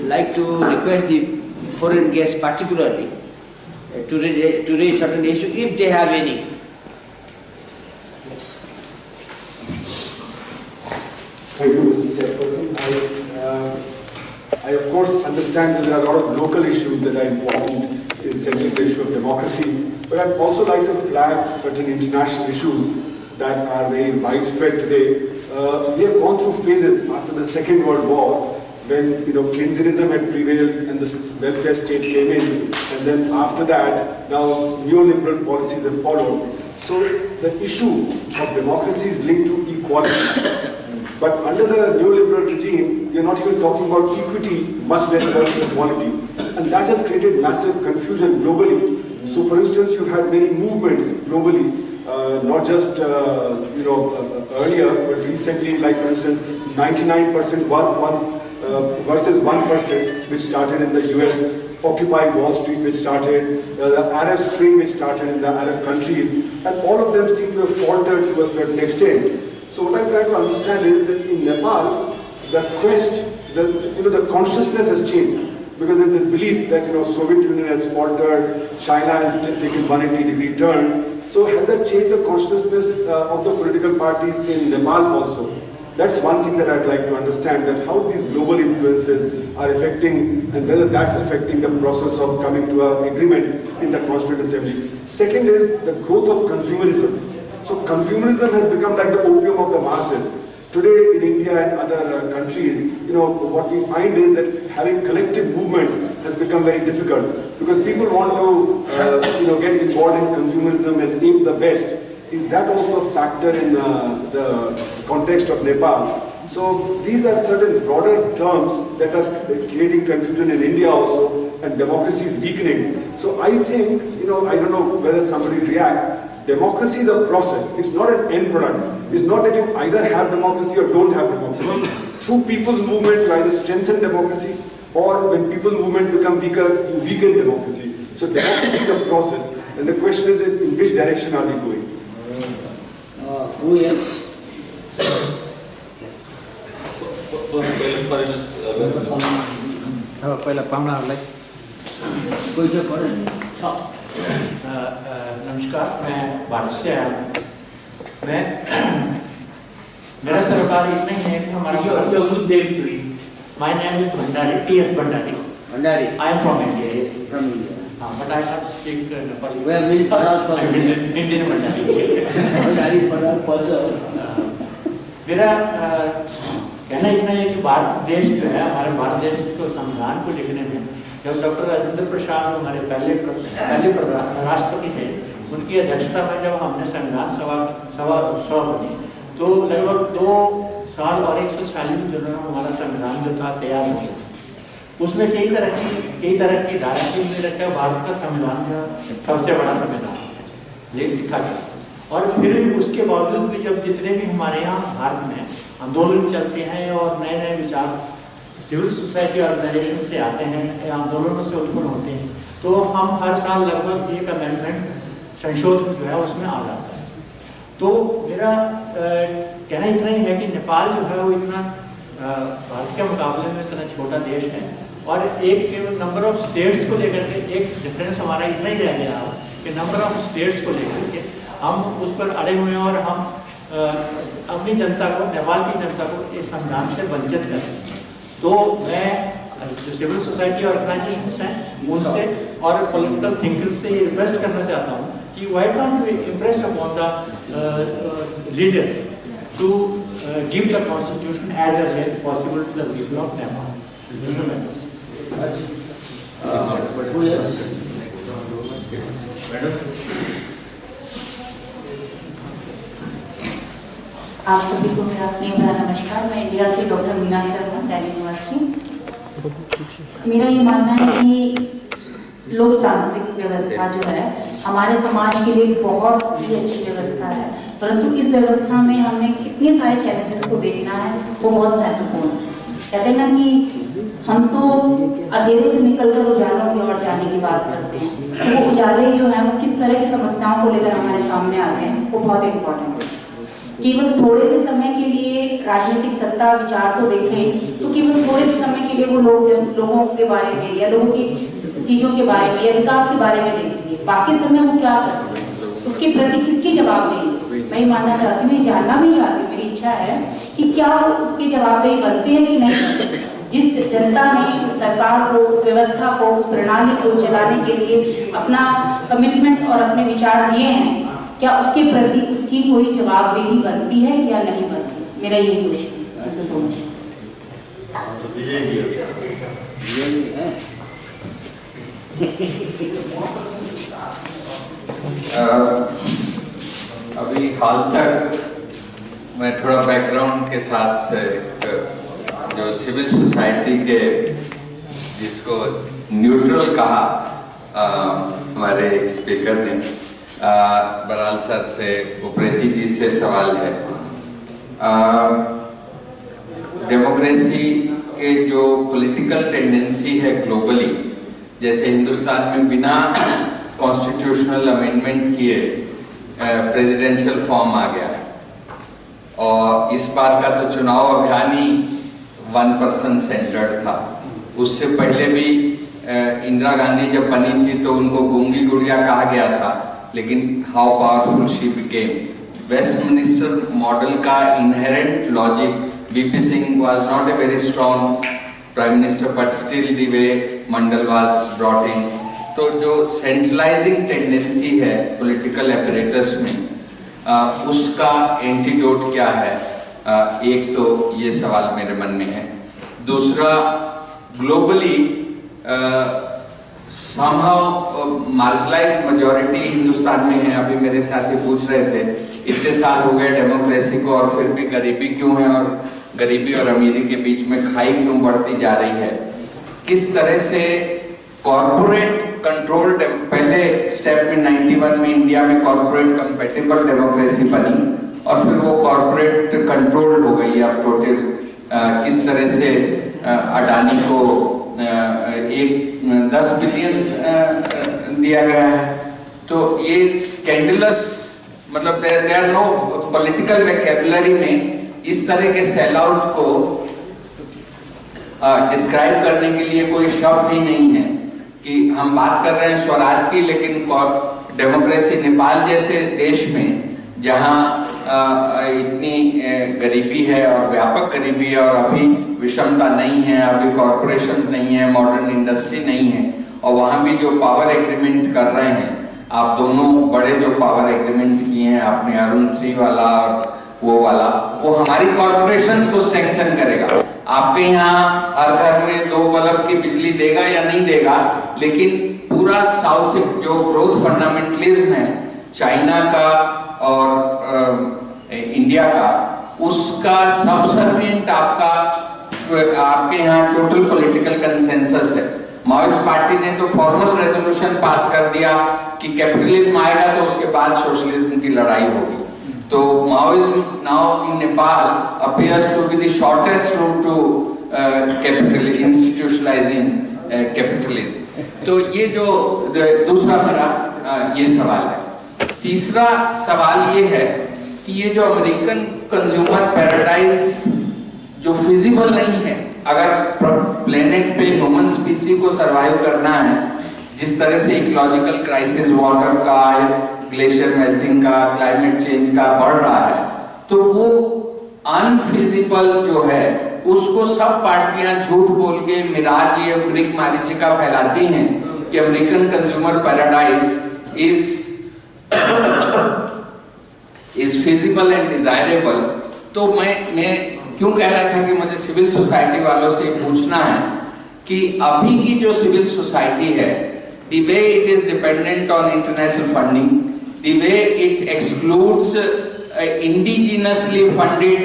like to request the foreign guests particularly to raise certain issues if they have any. Thank you, Mr. Chairperson. I of course understand that there are a lot of local issues that are important in settling the issue of democracy, but I'd also like to flag certain international issues that are very widespread today. We have gone through phases after the Second World War when Keynesianism had prevailed and the welfare state came in, and then after that, now neoliberal policies have followed. So the issue of democracy is linked to equality. But under the neoliberal regime, we are not even talking about equity, much less about equality. And that has created massive confusion globally. So for instance, you've had many movements globally, not just earlier, but recently, like for instance, 99% versus 1%, which started in the US, Occupy Wall Street, which started, the Arab Spring, which started in the Arab countries, and all of them seem to have faltered to a certain extent. So what I'm trying to understand is that in Nepal, the quest, the consciousness has changed, because there's this belief that Soviet Union has faltered, China has taken 180-degree turn. So has that changed the consciousness of the political parties in Nepal also? That's one thing that I'd like to understand, that how these global influences are affecting, and whether that's affecting the process of coming to an agreement in the Constituent Assembly. Second is the growth of consumerism. So consumerism has become like the opium of the masses. Today in India and other countries, what we find is that having collective movements has become very difficult, because people want to get involved in consumerism and aim the best. Is that also a factor in the context of Nepal? So these are certain broader terms that are creating confusion in India also, and democracy is weakening. So I think, I don't know whether somebody react. Democracy is a process. It's not an end product. It's not that you either have democracy or don't have democracy. Through people's movement, you either strengthen democracy, or when people's movement become weaker, you weaken democracy. So democracy is a process, and the question is in which direction are we going? Who else? नमस्कार, मैं भारत से आया हूँ। मेरा सरोकार इतना ही है कि हमारा My name is Bhandari, P.S. Bhandari. Bhandari. I am from India, yes. From India. But I can't speak Nepali. Where means Bhandari from India? Indian Bhandari. Bhandari, further. मेरा कहना इतना है कि भारत देश जो है, हमारे भारत देश को संविधान को लिखने में जब डॉक्टर राजेंद्र प्रसाद हमारे पहले राष्ट्रपति थे, उनकी अध्यक्षता में जब हमने संविधान सभा बनी, तो लगभग 2 साल और 140 दिनों में हमारा संविधान जो था तैयार हो गया। उसमें कई तरह की धाराएं हमने रखा। भारत का संविधान सबसे बड़ा संविधान लिखा गया, और फिर भी उसके बावजूद भी जब जितने भी हमारे यहाँ भारत में आंदोलन चलते हैं और नए नए विचार सिविल सोसाइटी ऑर्गेनाइजेशन से आते हैं, आंदोलनों से उत्पन्न होते हैं, तो हम हर साल लगभग एक अमेंडमेंट संशोधन जो है उसमें आ जाता है। तो मेरा कहना इतना ही है कि नेपाल जो है वो इतना भारत के मुकाबले में इतना छोटा देश है, और एक नंबर ऑफ स्टेट्स को लेकर के एक डिफरेंस हमारा इतना ही रह गया कि नंबर ऑफ स्टेट्स को लेकर के हम उस पर अड़े हुए हैं, और हम अपनी जनता को, नेपाल की जनता को इस संविधान से वंचित कर रहे हैं। तो मैं जो सिविल सोसाइटी ऑर्गेनाइजेशंस हैं उनसे और पॉलिटिकल थिंकर्स से ये रिक्वेस्ट करना चाहता हूँ कि why don't we impress upon the leaders to give the constitution as early as possible to the people of Nepal. आप सभी को मेरा स्नेह भरा नमस्कार। मैं इंडिया से डॉक्टर मीना शर्मा, दिल्ली यूनिवर्सिटी। मेरा ये मानना है कि लोकतांत्रिक व्यवस्था जो है हमारे समाज के लिए बहुत ही अच्छी व्यवस्था है, परंतु इस व्यवस्था में हमें कितने सारे चैलेंजेस को देखना है वो बहुत महत्वपूर्ण है। कहते हैं ना कि हम तो अंधेरों से निकलकर उजालों की ओर जाने की बात करते हैं, तो वो उजाले जो है वो किस तरह की समस्याओं को लेकर हमारे सामने आते हैं वो बहुत इम्पोर्टेंट है। केवल थोड़े से समय के लिए राजनीतिक सत्ता विचार को देखें तो केवल थोड़े से समय के लिए वो लोगों के बारे में या लोगों की चीज़ों के बारे में या विकास के बारे में देखती है, बाकी समय वो क्या करती है, उसके प्रति किसकी जवाबदेही। मैं ये मानना चाहती हूँ, ये जानना भी चाहती हूँ, मेरी इच्छा है कि क्या वो उसकी जवाबदेही बनते हैं कि नहीं बनते। जिस जनता ने उस सरकार को, उस व्यवस्था को, उस प्रणाली को चलाने के लिए अपना कमिटमेंट और अपने विचार दिए हैं, क्या उसके प्रति उसकी कोई जवाबदेही बनती है या नहीं बनती। मेरा यही क्वेश्चन है। So much. अभी हाल तक मैं थोड़ा बैकग्राउंड के साथ जो सिविल सोसाइटी के जिसको न्यूट्रल कहा हमारे एक स्पीकर ने, बराल सर से, उप्रेती जी से सवाल है। डेमोक्रेसी के जो पॉलिटिकल टेंडेंसी है ग्लोबली, जैसे हिंदुस्तान में बिना कॉन्स्टिट्यूशनल अमेंडमेंट किए प्रेसिडेंशियल फॉर्म आ गया है, और इस बार का तो चुनाव अभियान ही 1% सेंटर्ड था। उससे पहले भी इंदिरा गांधी जब बनी थी तो उनको गूंगी गुड़िया कहा गया था, लेकिन how powerful she became. Westminster model का inherent logic, VP Singh was not a very strong prime minister but still the way Mandal was brought in. तो जो सेंट्रलाइजिंग टेंडेंसी है पॉलिटिकल एपरेटस में, उसका एंटीडोट क्या है, एक तो ये सवाल मेरे मन में है। दूसरा, globally somehow marginalised majority Hindustan में है। अभी मेरे साथी पूछ रहे थे इतने साल हो गए डेमोक्रेसी को और फिर भी गरीबी क्यों है, और गरीबी और अमीरी के बीच में खाई क्यों बढ़ती जा रही है। किस तरह से कॉर्पोरेट कंट्रोल, पहले स्टेप में 91 में इंडिया में कॉर्पोरेट कंपेटिबल डेमोक्रेसी बनी और फिर वो कॉर्पोरेट कंट्रोल हो गई अब टोटल। किस तरह से अडानी को 10 बिलियन दिया गया है। तो ये स्कैंडलस, मतलब there are no political vocabulary में इस तरह के सेल आउट को डिस्क्राइब करने के लिए कोई शब्द ही नहीं है कि हम बात कर रहे हैं स्वराज की, लेकिन डेमोक्रेसी नेपाल जैसे देश में जहां इतनी गरीबी है और व्यापक गरीबी है और अभी विषमता नहीं है, अभी कॉरपोरेशंस नहीं है, मॉडर्न इंडस्ट्री नहीं है, और वहां भी जो पावर एग्रीमेंट कर रहे हैं, आप दोनों बड़े जो पावर एग्रीमेंट किए हैं आपने, अरुण 3 वाला और वो वाला, वो हमारी कॉरपोरेशंस को स्ट्रेंथन करेगा। आपके यहाँ हर घर में 2 बल्ब की बिजली देगा या नहीं देगा, लेकिन पूरा साउथ जो ग्रोथ फंडामेंटलिज्म है चाइना का और इंडिया का, उसका सबसर्विएंट आपके यहाँ टोटल पॉलिटिकल कंसेंसस है। माओइस्ट पार्टी ने तो फॉर्मल रेजोल्यूशन पास कर दिया कि कैपिटलिज्म आएगा तो उसके बाद सोशलिज्म की लड़ाई होगी। तो Maoism now in Nepal appears to be the shortest route to capitalism, institutionalizing capitalism. तो ये जो दूसरा मेरा ये सवाल है। तीसरा सवाल ये है कि ये जो अमेरिकन कंज्यूमर पैराडाइज जो फिजिबल नहीं है, अगर प्लेनेट पे ह्यूमन स्पीसी को सरवाइव करना है, जिस तरह से इकोलॉजिकल क्राइसिस, वाटर का, ग्लेशियर मेल्टिंग का, क्लाइमेट चेंज का बढ़ रहा है, तो वो अनफिजिबल जो है उसको सब पार्टियां झूठ बोल के मिराज ये ग्रीक मारीचिका फैलाती हैं कि American consumer paradise is feasible and desirable. तो मैं क्यों कह रहा था कि मुझे सिविल सोसाइटी वालों से पूछना है कि अभी की जो सिविल सोसाइटी है, the way it is dependent on international funding, the way it excludes indigenously funded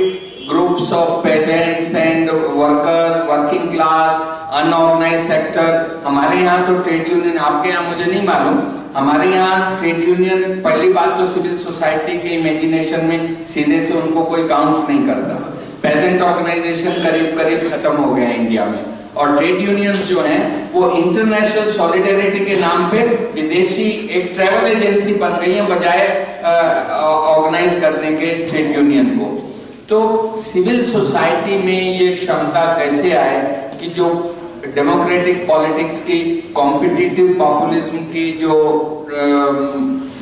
groups of peasants and workers, working class, unorganized sector। हमारे यहाँ तो ट्रेड यूनियन, आपके यहाँ मुझे नहीं मालूम, हमारे यहाँ ट्रेड यूनियन, पहली बात तो सिविल सोसाइटी के इमेजिनेशन में सीधे से उनको कोई काउंट नहीं करता। पेजेंट ऑर्गेनाइजेशन करीब करीब खत्म हो गया इंडिया में, और ट्रेड यूनियंस जो हैं वो इंटरनेशनल सॉलिडेरिटी के नाम पे विदेशी एक ट्रैवल एजेंसी बन गई है बजाय ऑर्गेनाइज करने के ट्रेड यूनियन को। तो सिविल सोसाइटी में ये क्षमता कैसे आए कि जो डेमोक्रेटिक पॉलिटिक्स की, कॉम्पिटिटिव पॉपुलिज्म की जो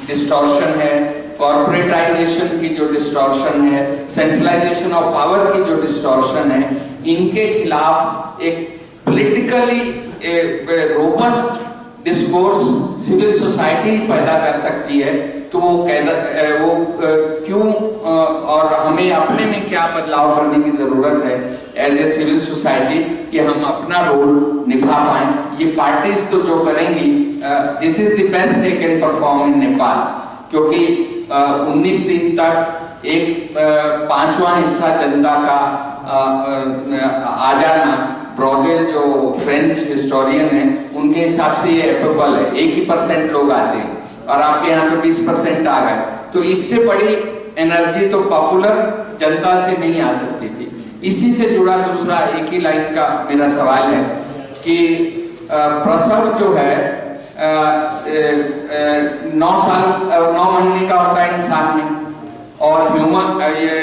डिस्टॉर्शन है, कॉर्पोरेटाइजेशन की जो डिस्टॉर्शन है, सेंट्रलाइजेशन ऑफ पावर की जो डिस्टॉर्शन है, इनके खिलाफ एक politically robust discourse civil society पैदा कर सकती है। तो वो क्यों और हमें अपने में क्या बदलाव करने की जरूरत है एज ए सिविल सोसाइटी कि हम अपना रोल निभा पाएं। ये पार्टीज तो जो करेंगी, this is the best they can perform in Nepal, क्योंकि 19 दिन तक एक 5वां हिस्सा जनता का आ जाना, ब्रॉगेल जो फ्रेंच हिस्टोरियन है उनके हिसाब से ये एपोकल है, 1% लोग आते हैं और आपके यहाँ तो 20% आ गए। तो इससे बड़ी एनर्जी तो पॉपुलर जनता से नहीं आ सकती थी। इसी से जुड़ा दूसरा एक ही लाइन का मेरा सवाल है कि प्रसव जो है 9 महीने का होता है इंसान में, और ह्यूमन ये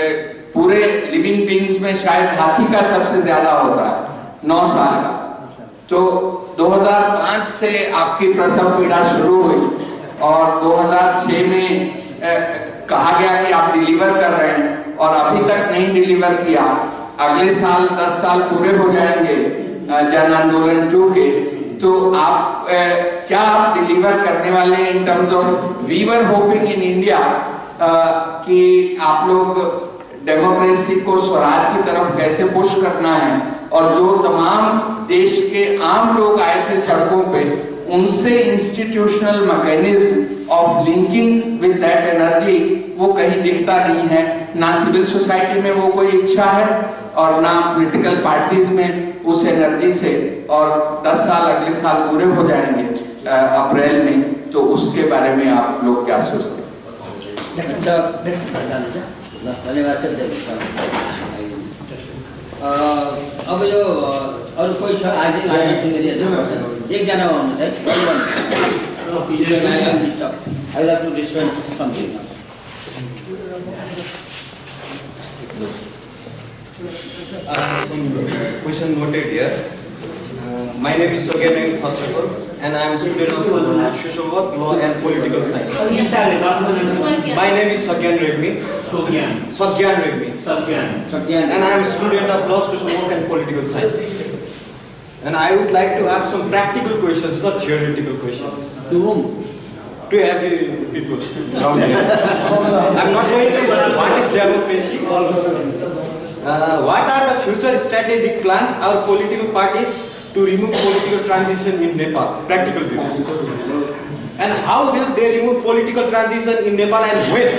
पूरे लिविंग बींग्स में शायद हाथी का सबसे ज्यादा होता है 9 साल का। तो 2005 से आपकी प्रसव पीड़ा शुरू हुई और 2006 में कहा गया कि आप डिलीवर कर रहे हैं और अभी तक नहीं डिलीवर किया। अगले साल 10 साल पूरे हो जाएंगे जन आंदोलन 2 के, तो आप क्या आप डिलीवर करने वाले in terms of we were hoping in India कि आप लोग डेमोक्रेसी को स्वराज की तरफ कैसे पुश करना है, और जो तमाम देश के आम लोग आए थे सड़कों पे उनसे institutional mechanism of linking with that energy वो कहीं दिखता नहीं है। ना सिविल सोसाइटी में वो कोई इच्छा है और ना पॉलिटिकल पार्टीज में उस एनर्जी से। और 10 साल अगले साल पूरे हो जाएंगे अप्रैल में, तो उसके बारे में आप लोग क्या सोचते हैं? धन्यवाद सर। अब जो और कोई छ आज एकजना I will have to respond something. Some question noted here. My name is Sogyan, first of all, and I am a student of social work, law and political science. My name is Sogyan Redmi. Sogyan Redmi. And I am a student of law, social work and political science. And I would like to ask some practical questions, not theoretical questions. To whom? To every people around here. I'm not going to what is democracy. What are the future strategic plans our political parties to remove political transition in Nepal? Practical views. And how will they remove political transition in Nepal and when?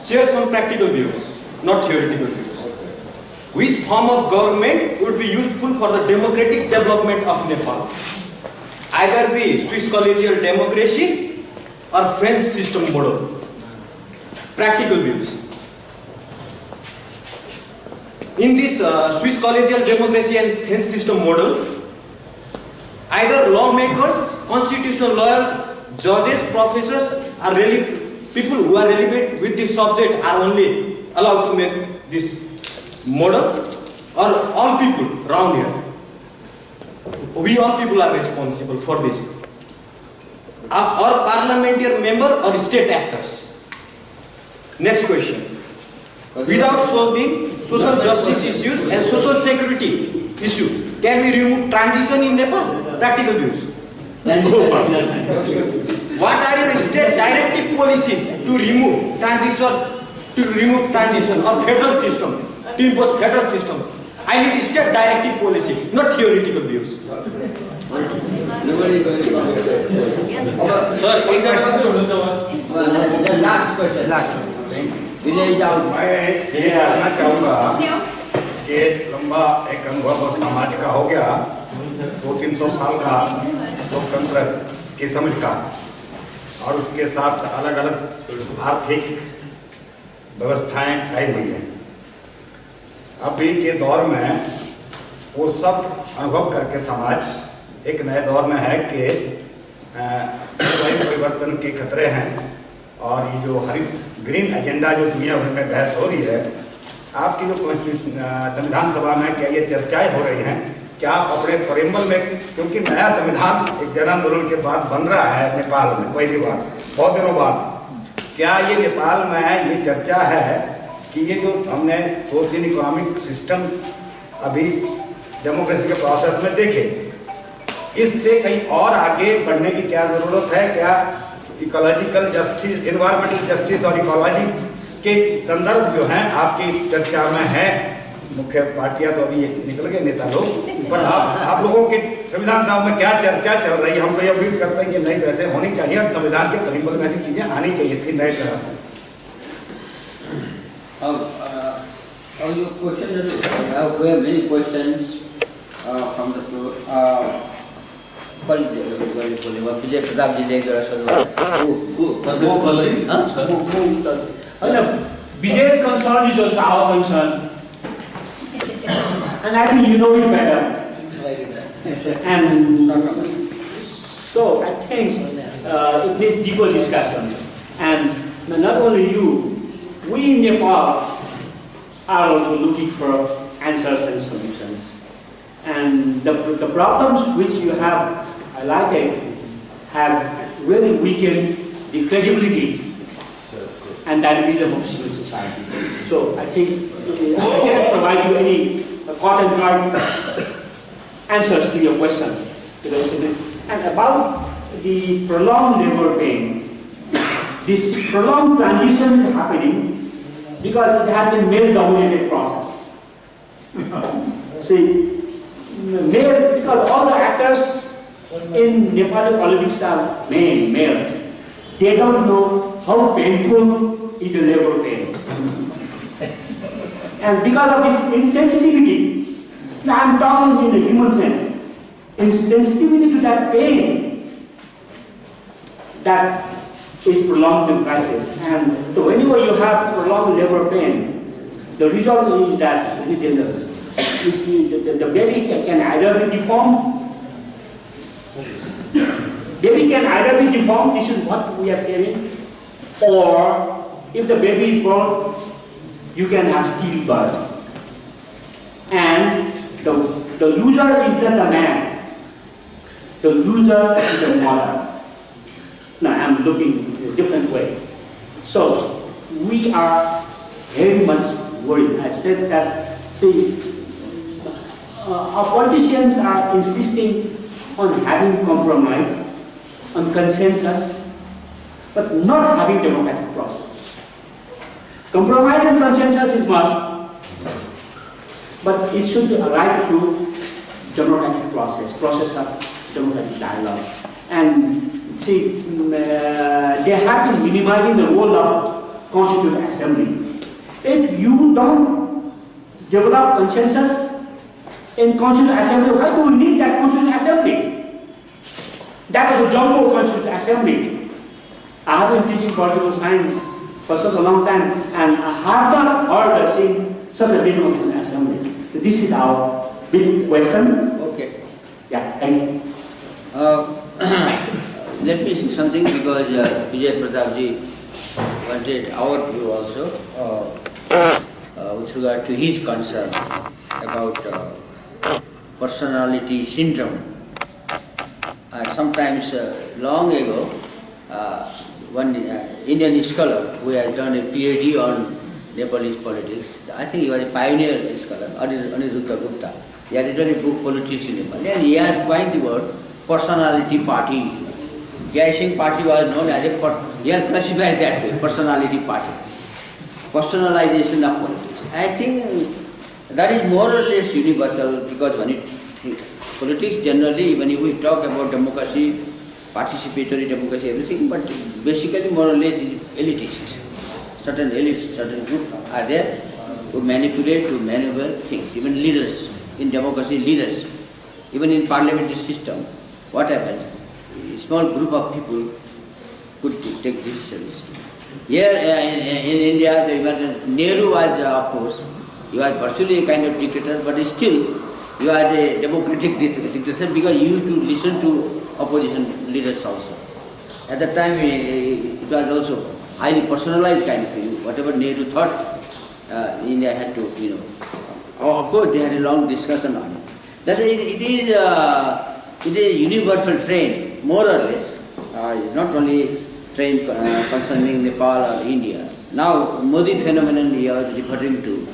Share some practical views, not theoretical views. Which form of government would be useful for the democratic development of Nepal? Either be Swiss collegial democracy or French system model. Practical views. In this Swiss collegial democracy and French system model, either lawmakers, constitutional lawyers, judges, professors are really people who are relevant with this subject are only allowed to make this model, or all people around here. We all people are responsible for this. Or parliamentary member or state actors. Next question. Without solving social justice issues and social security issue, can we remove transition in Nepal? Practical views. What are your state directive policies to remove transition or federal system, to impose federal system? I need state directive policy, not theoretical views. Sir, last question. मैं ये कहना चाहूँगा कि लंबा एक अनुभव समाज का हो गया, 200-300 साल का लोकतंत्र की समझ का, और उसके साथ अलग अलग आर्थिक व्यवस्थाएं आई हुई हैं। अभी के दौर में वो सब अनुभव करके समाज एक नए दौर में है कि जलवायु परिवर्तन के खतरे हैं, और ये जो हरित ग्रीन एजेंडा जो दुनिया भर में बहस हो रही है, आपकी जो संविधान सभा में क्या ये चर्चाएं हो रही हैं, क्या आप अपने प्रेमबल में, क्योंकि नया संविधान एक जन आंदोलन के बाद बन रहा है नेपाल में पहली बार बहुत दिनों बाद, क्या ये नेपाल में ये चर्चा है कि ये जो हमने 2-3 इकोनॉमिक सिस्टम अभी डेमोक्रेसी के प्रोसेस में देखे, इससे कहीं और आगे बढ़ने की क्या जरूरत है? क्या इकोलॉजिकल जस्टिस, एनवायरमेंटल जस्टिस और इकोलॉजी के संदर्भ जो हैं आपकी चर्चा में है? मुख्य पार्टियां तो अभी निकल गए नेता लोग, पर आप लोगों के संविधान सभा में क्या चर्चा चल रही है? हम तो ये उम्मीद करते हैं कि नहीं, वैसे होनी चाहिए और संविधान के परिबल में ऐसी चीजें आनी चाहिए थी नए तरह से। Your question is, we have many questions from the floor. PJ Pratap ji ne Vijay's concern is also our concern, and I think you know it better. And so I think this deeper discussion, and not only you, we in Nepal are also looking for answers and solutions. And the problems which you have highlighted have really weakened the credibility and dynamism of civil society. So I think I cannot provide you any cut and dry answers to your question. And about the prolonged labor pain, this prolonged transition is happening because it has been male-dominated process. See, male, because all the actors in Nepali politics are males. They don't know how painful is the labor pain. And because of this insensitivity, now I'm talking in the human sense, insensitivity to that pain, that is prolonged in crisis. And so whenever you have prolonged labor pain, the result is that very dangerous. The baby can either be deformed. Baby can either be deformed, this is what we are hearing, or if the baby is born, you can have stillbirth. And the loser is not the man. The loser is the mother. Now I'm looking in a different way. So we are very much worried. I said that, see, our politicians are insisting on having compromise, on consensus, but not having democratic process. Compromise and consensus is must, but it should arrive through democratic process of democratic dialogue. And see, they have been minimizing the role of Constituent Assembly. If you don't develop consensus in Constituent Assembly, why do we need that Constituent Assembly? That was a jumbo Constituent Assembly. I have been teaching political science for such a long time, and I have not heard of seeing such a big Constituent Assembly. So this is our big question. Okay. Yeah, thank you. Let me say something because Vijay Pratap ji wanted our view also with regard to his concern about personality syndrome. Sometimes long ago, one Indian scholar who has done a PhD on Nepalese politics, I think he was a pioneer scholar, Aniruddha Gupta. He had written a book, Politics in Nepal, and he has coined the word personality party. Jai Singh party was known as a, he has classified that way, personality party. Personalization of politics. I think that is more or less universal because when politics generally, when we talk about democracy, participatory democracy, everything, but basically more or less is elitist. Certain elites, certain groups are there who manipulate, to maneuver things. Even leaders in democracy, leaders, even in parliamentary system, what happens? A small group of people could take decisions. Here in India, Nehru was, of course, he was virtually a kind of dictator, but still you are a democratic dictator because you used to listen to opposition leaders also. At that time, it was also highly personalized kind of thing. Whatever Nehru thought, India had to, of course they had a long discussion on it. That it is a universal trend, more or less. Not only trend concerning Nepal or India. Now Modi phenomenon he was referring to,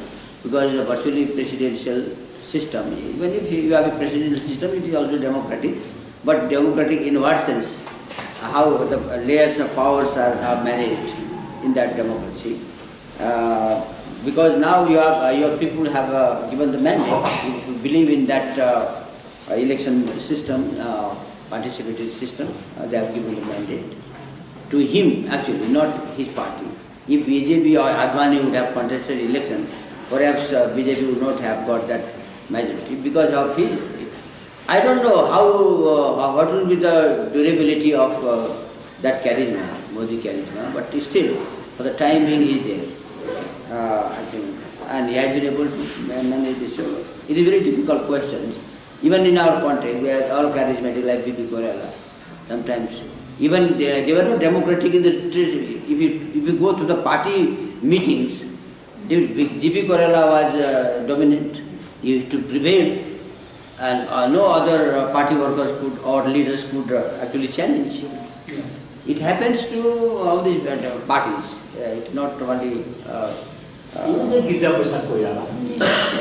because it's a virtually presidential system. Even if you have a presidential system, it is also democratic. But democratic in what sense? How the layers of powers are managed in that democracy. Because now your people have given the mandate. If you believe in that election system, participatory system, they have given the mandate to him actually, not his party. If BJP or Advani would have contested election, perhaps BJP would not have got that majority because of his. I don't know what will be the durability of that charisma, Modi charisma, but still, for the time being, he is there. I think, and he has been able to manage this. It is very difficult questions. Even in our context, we are all charismatic like B.P. Koirala. Sometimes, even they were not democratic in the. If you go to the party meetings, B.P. Koirala was dominant. He used to prevail, and no other party workers could or leaders could actually challenge. Yeah. It happens to all these parties. It's not only.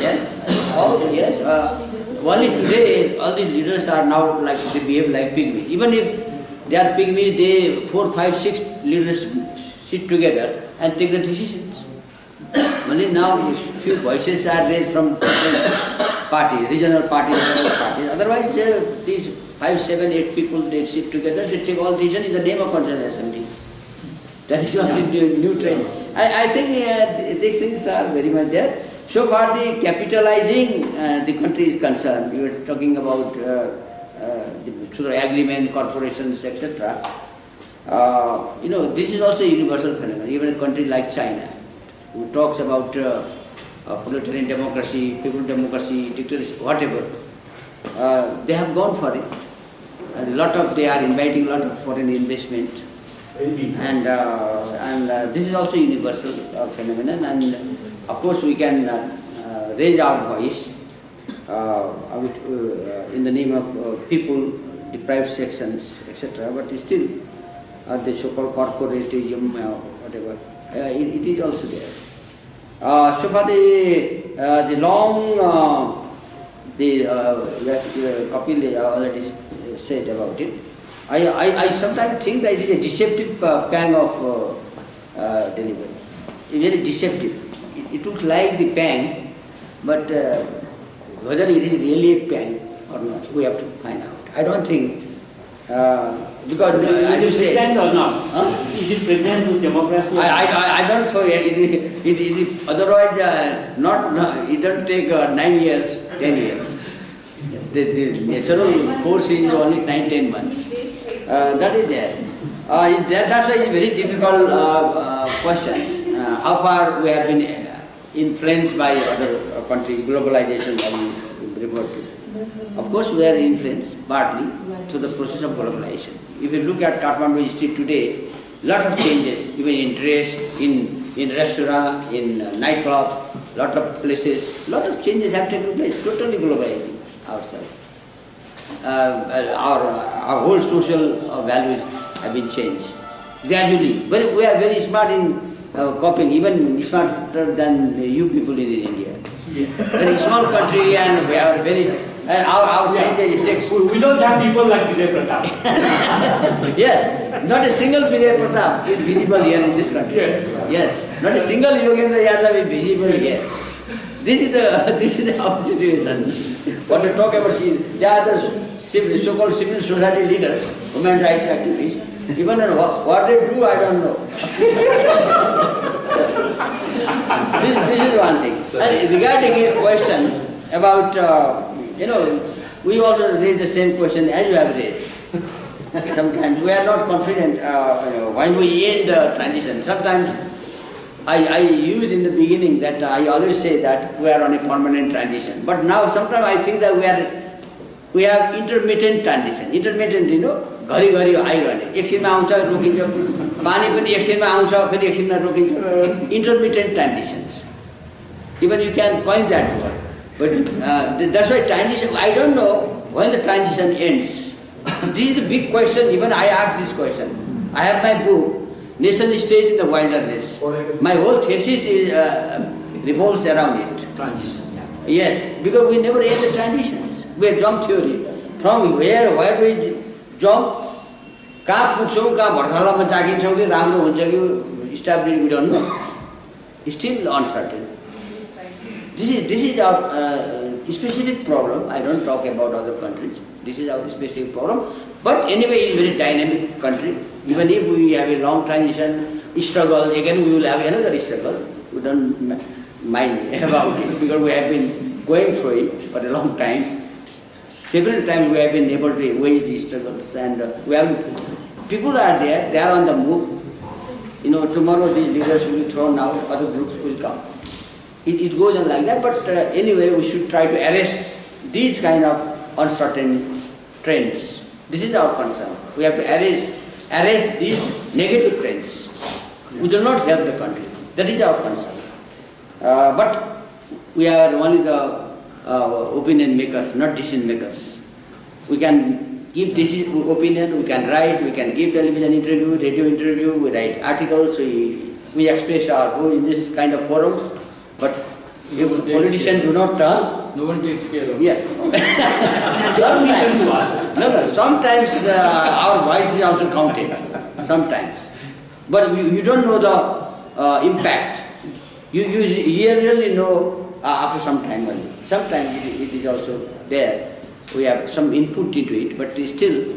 Yes. Only today, all these leaders are now like they behave like pygmies. Even if they are pygmies, 4, 5, 6 leaders sit together and take the decisions. Only now few voices are raised from different parties, regional parties, local parties. Otherwise, these 5, 7, 8 people they sit together, they take all decisions in the name of Constitutional Assembly. That is what is new trend. I think these things are very much there. So far, the capitalizing the country is concerned. We were talking about the agreement, corporations, etc. This is also a universal phenomenon. Even a country like China, who talks about proletarian democracy, people democracy, dictatorship, whatever, they have gone for it. And they are inviting a lot of foreign investment. And this is also a universal phenomenon, and of course we can raise our voice in the name of people, deprived sections, etc. But still, the so-called corporatism, whatever, it is also there. So far, the long, Kapil already said about it. I sometimes think that it is a deceptive pang of delivery. It's very deceptive. It looks like the pang, but whether it is really a pang or not, we have to find out. I don't think, because is it pregnant or not? Huh? Is it pregnant with democracy? I don't know. It is otherwise not. It don't take 9 years, 10 years. The natural course is only 9-10 months. That is there. That's why it's a very difficult question. How far we have been influenced by other countries, globalization that we refer to. Of course, we are influenced partly through the process of globalization. If you look at Kathmandu street today, lot of changes, even in dress, in restaurant, in nightclubs, lot of places, lot of changes have taken place, totally globalizing ourselves. Our whole social values have been changed gradually. But we are very smart in copying, even smarter than you people in India. Yeah. Very small country, and we are very. And our changes takes. We don't have people like Vijay Pratap. Yes, not a single Vijay Pratap is visible here in this country. Yes, not a single Yogendra Yadav is visible here. This is our situation. What to talk about? They are the so-called civil society leaders, human rights activists. Even what they do, I don't know. This is one thing. And regarding a question about, we also raise the same question as you have raised. Sometimes we are not confident when we end the transition. Sometimes I used in the beginning that I always say that we are on a permanent transition. But now sometimes I think that we have intermittent transition. Intermittent, घरी आइरहने एकछिनमा आउँछ रोकिन्छ पानी पनि एकछिनमा आउँछ फेरि एकछिनमा रोकिन्छ intermittent transitions Even you can coin that word. But that's why transition, I don't know when the transition ends. This is the big question, even I ask this question. I have my book, Nation State in the Wilderness. My whole thesis is, revolves around it. Transition, yeah. Yes, because we never end the transitions. We have jump theory. From where do we jump? कहाँ पुग्छौँ कहाँ भर्खरमा जागिन्छौँ कि राम्रो हुन्छ कि established, we don't know. Still uncertain. This is our specific problem. I don't talk about other countries. This is our specific problem. But anyway, it's a very dynamic country. Even if we have a long transition struggle, again we will have another struggle. We don't mind about it because we have been going through it for a long time. Several times we have been able to wage these struggles, and we have people are there. They are on the move. You know, tomorrow these leaders will be thrown out. Other groups will come. It goes on like that. But anyway, we should try to arrest these kind of uncertain trends. This is our concern. We have to arrest these negative trends. We do not help the country. That is our concern. But we are only the opinion makers, not decision makers. We can give opinion, we can write, we can give television interview, radio interview, we write articles, we express our view in this kind of forums. But if politicians do not turn, no one takes care of it. Yeah. No, sometimes our voice is also counted. Sometimes. But you don't know the impact. You really know after some time only. Sometimes it is also there. We have some input into it, but still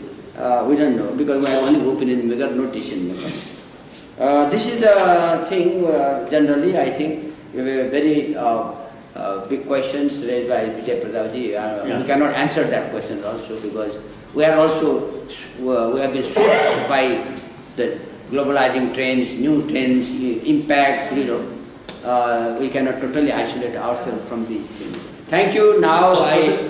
we don't know because we have only opinion makers, no decision makers. This is the thing, generally I think we have a very big questions raised by Vijay Pradavji. We cannot answer that question also because we are also, we have been swept by the globalizing trends, new trends, impacts, you know. We cannot totally isolate ourselves from these things. Thank you. Now I...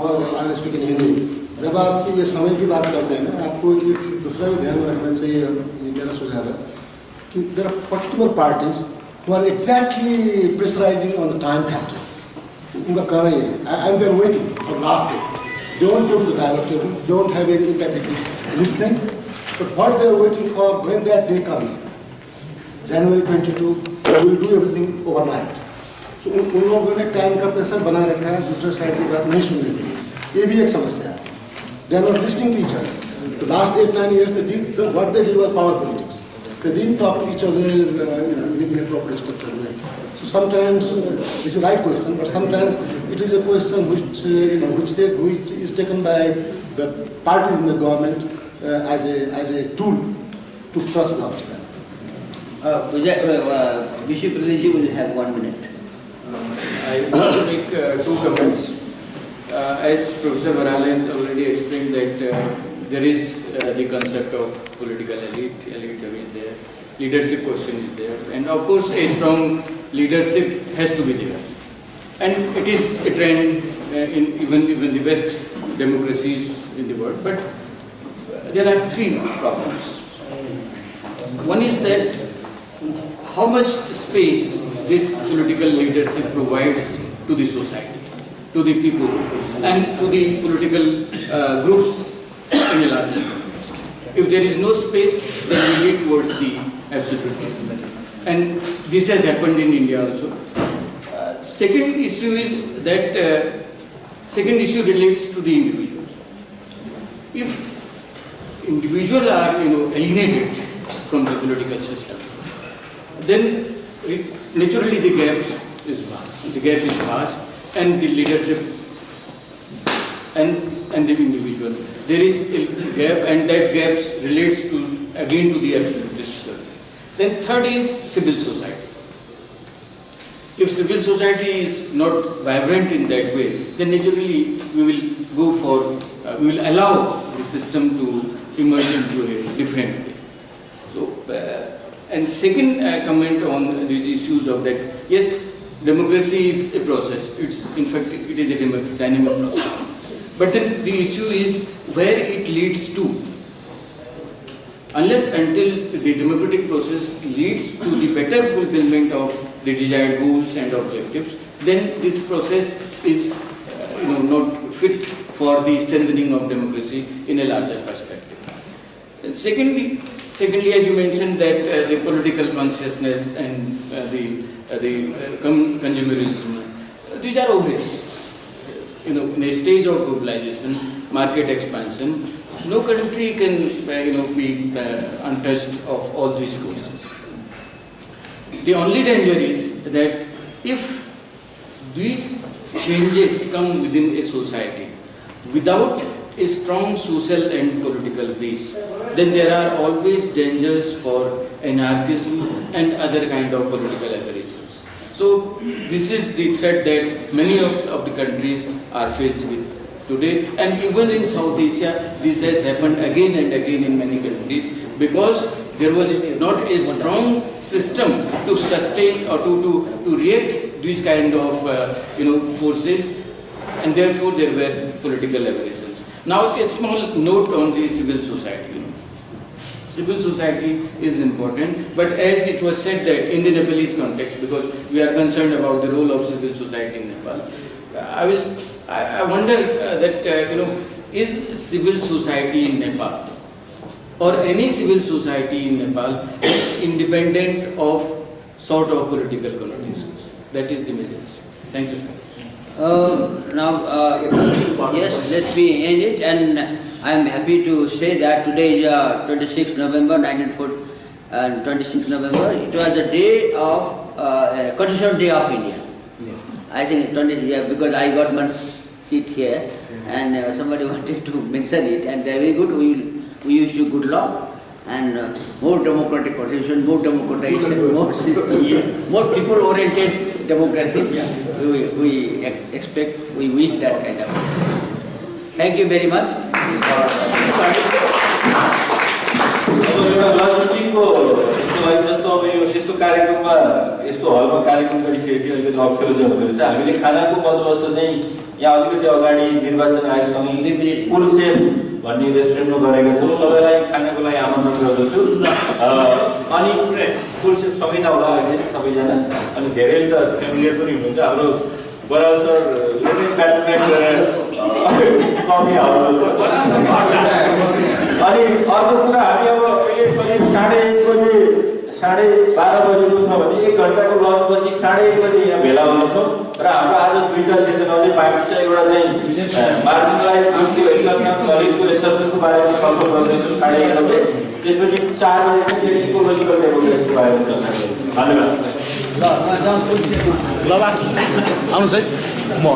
I'll speak in Hindi. जब आप ये समय की बात करते हैं ना, आपको एक चीज़ दूसरा भी ध्यान में रखना चाहिए, ये मेरा सुझाव है कि there are particular parties who are exactly pressurizing on the time factor. उनका कहना ये है, and they're waiting for last day. They won't go to the dialogue table, they won't have any empathic listening, but what they're waiting for when that day comes, January 22, they will do everything overnight. So उन लोगों ने time का pressure बना रखा है दूसरे side की बात नहीं सुनने के लिए, ये भी एक समस्या है. They are not listening to each other. The last 8-9 years, they did what they did was power politics. They didn't talk to each other in a proper structured way. So sometimes it's a right question, but sometimes it is a question which which is taken by the parties in the government as a tool to trust the officer. Bishop Pradeep will have 1 minute. I want to make 2 comments. As Professor Morales already explained that there is the concept of political elite is there, leadership question is there, and of course a strong leadership has to be there. And it is a trend in even the best democracies in the world, but there are 3 problems. One is that how much space this political leadership provides to the society, to the people, and to the political groups in a larger context. If there is no space, then we lead towards the absolutism. And this has happened in India also. Second issue is that, second issue relates to the individual. If individuals are alienated from the political system, then naturally the gap is vast. The gap is vast. And the leadership and the individual. There is a gap, and that gap relates again to the absolutist culture. Then third is civil society. If civil society is not vibrant in that way, then naturally we will we will allow the system to emerge into a different way. So, and second comment on these issues of that, yes, democracy is a process. In fact, it is a dynamic process. But then the issue is where it leads to. Unless until the democratic process leads to the better fulfillment of the desired goals and objectives, then this process is not fit for the strengthening of democracy in a larger perspective. And secondly, as you mentioned, that the political consciousness and the consumerism, these are obvious. In a stage of globalization, market expansion, no country can be untouched of all these forces. The only danger is that if these changes come within a society without a strong social and political base, then there are always dangers for anarchism and other kind of political aberrations. So this is the threat that many of the countries are faced with today, and even in South Asia, this has happened again and again in many countries, because there was not a strong system to sustain or to react these kind of forces, and therefore there were political aberrations. Now a small note on the civil society. Civil society is important, but as it was said that in the Nepalese context, because we are concerned about the role of civil society in Nepal, I wonder that is civil society in Nepal or any civil society in Nepal is independent of sort of political connotations. That is the message. Thank you, sir. Yes, let me end it, and I am happy to say that today is 26th November 1940 and 26th November. It was the day of Constitutional Day of India. Yes. I think because I got one seat here, and somebody wanted to mention it, and they are very good. We wish you good luck and more democratic constitution, more democratization, more system, more people-oriented democracy. We expect, we wish that kind of. Thank you very much. लजिस्टिकको जस्तो अब यस्तो कार्यक्रममा यस्तो हलमा कार्यक्रम गरिसकेपछि अलिकति अप्ठ्यारो चाहिँ हुँदो रहेछ। हामीले खानाको बन्दोबस्त चाहिँ यहाँ अलिकति अगाडि निर्वाचन आयोगसँगै कुलसेफ भन्ने रेस्टुरेन्टमा गरेका छौँ। सबैलाई खानाको लागि आमन्त्रण गर्दछु। अनि कुलसेफ सँगै छ होला अहिले सबैजना, अनि धेरै त फ्यामिलियर पनि हुनुहुन्छ। हाम्रो बराल सरले नै प्याट्रोनाइज गरेर कफी हाउस छ। अनि अर्को कुरा, हामी अब अहिले करिब 1:30 बजेको छ भने 1 घण्टाको लन्चपछि 1:30 बजे यहाँ भेला हुन्छौँ र हाम्रो आज 2टा सेसन अझै बाँकी छ। एउटा चाहिँ मार्जिनलाइज दलितको एसर्सनको बारेमा छलफल गर्दैछौँ 1:30 बजे, त्यसपछि 4 बजे चाहिँ फेरि इकोलोजिकल डेमोक्रेसीको बारेमा चर्चा गर्छौँ। धन्यवाद। ल आउनुहोस् है म